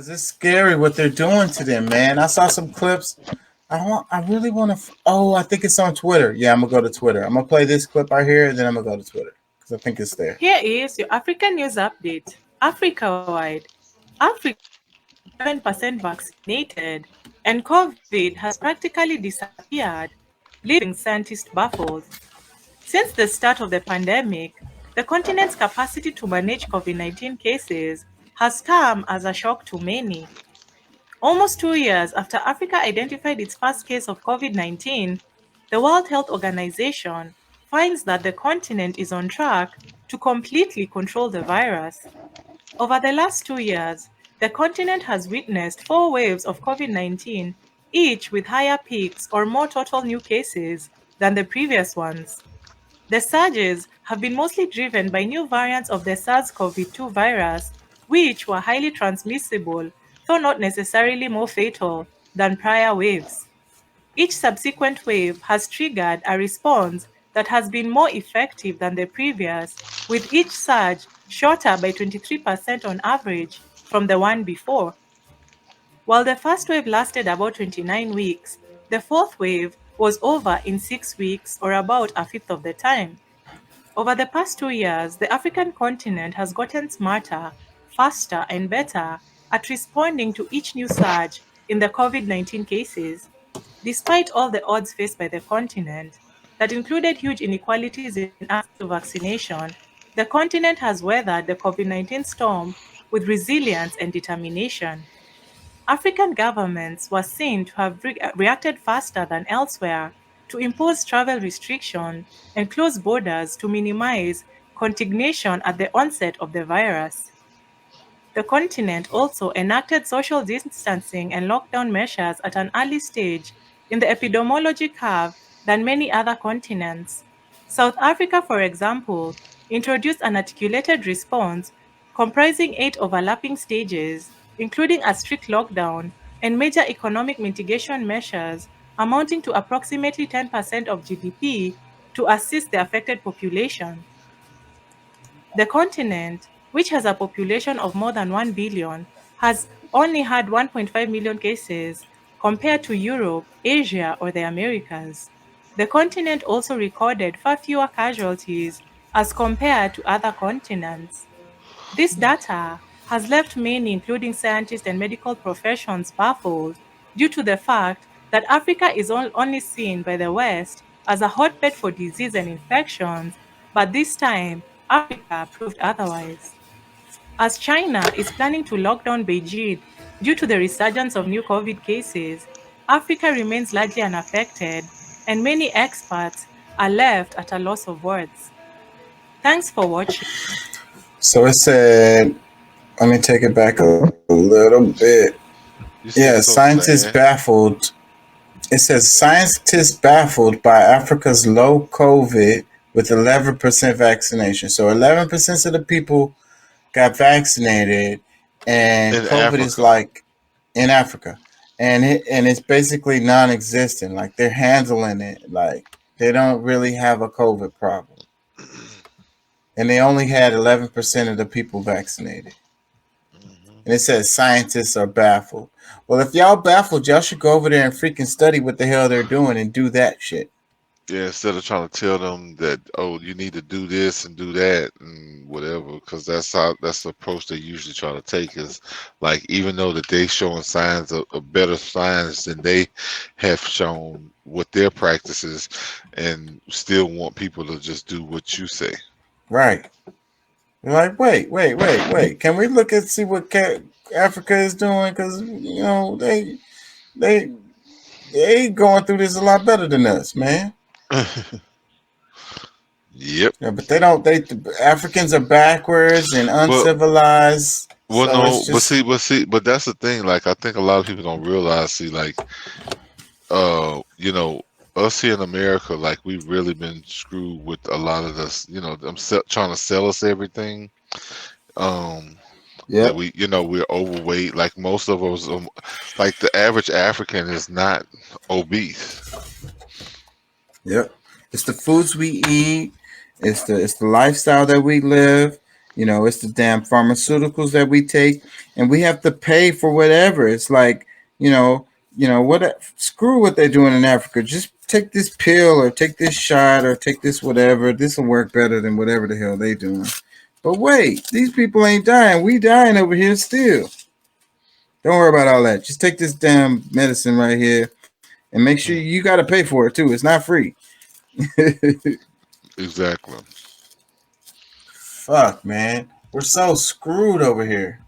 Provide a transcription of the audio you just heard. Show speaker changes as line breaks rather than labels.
Cause it's scary what they're doing to them, man. I saw some clips. I really want to. Oh, I think it's on Twitter. Yeah, I'm gonna go to Twitter. I'm gonna play this clip right here, and then I'm gonna go to Twitter because I think it's there.
Here is your African news update. Africa-wide, Africa is 97% vaccinated, and COVID has practically disappeared, leaving scientists baffled. Since the start of the pandemic, the continent's capacity to manage COVID-19 cases has come as a shock to many. Almost 2 years after Africa identified its first case of COVID-19, the World Health Organization finds that the continent is on track to completely control the virus. Over the last 2 years, the continent has witnessed 4 waves of COVID-19, each with higher peaks or more total new cases than the previous ones. The surges have been mostly driven by new variants of the SARS-CoV-2 virus, which were highly transmissible, though not necessarily more fatal, than prior waves. Each subsequent wave has triggered a response that has been more effective than the previous, with each surge shorter by 23% on average from the one before. While the first wave lasted about 29 weeks, the fourth wave was over in 6 weeks or about a fifth of the time. Over the past 2 years, the African continent has gotten smarter, faster, and better at responding to each new surge in the COVID-19 cases. Despite all the odds faced by the continent, that included huge inequalities in access to vaccination, the continent has weathered the COVID-19 storm with resilience and determination. African governments were seen to have reacted faster than elsewhere to impose travel restrictions and close borders to minimize contagion at the onset of the virus. The continent also enacted social distancing and lockdown measures at an early stage in the epidemiology curve than many other continents. South Africa, for example, introduced an articulated response comprising 8 overlapping stages, including a strict lockdown and major economic mitigation measures amounting to approximately 10% of GDP to assist the affected population. The continent, which has a population of more than 1 billion, has only had 1.5 million cases compared to Europe, Asia, or the Americas. The continent also recorded far fewer casualties as compared to other continents. This data has left many, including scientists and medical professions, baffled due to the fact that Africa is only seen by the West as a hotbed for disease and infections, but this time Africa proved otherwise. As China is planning to lock down Beijing due to the resurgence of new COVID cases, Africa remains largely unaffected, and many experts are left at a loss of words. Thanks for watching.
So it said, let me take it back a little bit.
You
Yeah,
said so
scientists
sad.
baffled. It says scientists baffled by Africa's low COVID with 11% vaccination. So 11% of the people got vaccinated, and
In
COVID is
Africa.
like in Africa, and it's basically non-existent. Like they're handling it like they don't really have a COVID problem, and they only had 11% of the people vaccinated.
Mhm.
And it says scientists are baffled. Well, if y'all baffled, y'all should go over there and freaking study what the hell they're doing and do that shit.
Yeah, instead of trying to tell them that, oh, you need to do this and do that and whatever, because that's the approach they usually try to take is like even though that they showing signs of better signs than they have shown with their practices, and still want people to just do what you say.
Right. You're like, wait. Can we look and see what Africa is doing? Because they they going through this a lot better than us, man.
Yep.
Yeah, but they don't. They Africans are backwards and
But
uncivilized.
well,
So it's
no,
just
but that's the thing. Like I think a lot of people don't realize. See, like you know, us here in America, like we've really been screwed with a lot of this. You know, them trying to sell us everything. Um, that
yep,
we're overweight. Like most of us, like the average African is not obese.
yep. It's the foods we eat. It's the lifestyle that we live. You know, it's the damn pharmaceuticals that we take, and we have to pay for whatever. It's like, what? Screw what they're doing in Africa. Just take this pill or take this shot or take this whatever. This will work better than whatever the hell they doing. But wait, these people ain't dying. We dying over here still. Don't worry about all that. Just take this damn medicine right here, and make sure you got to pay for it too. It's not free.
Exactly.
Fuck, man. We're so screwed over here.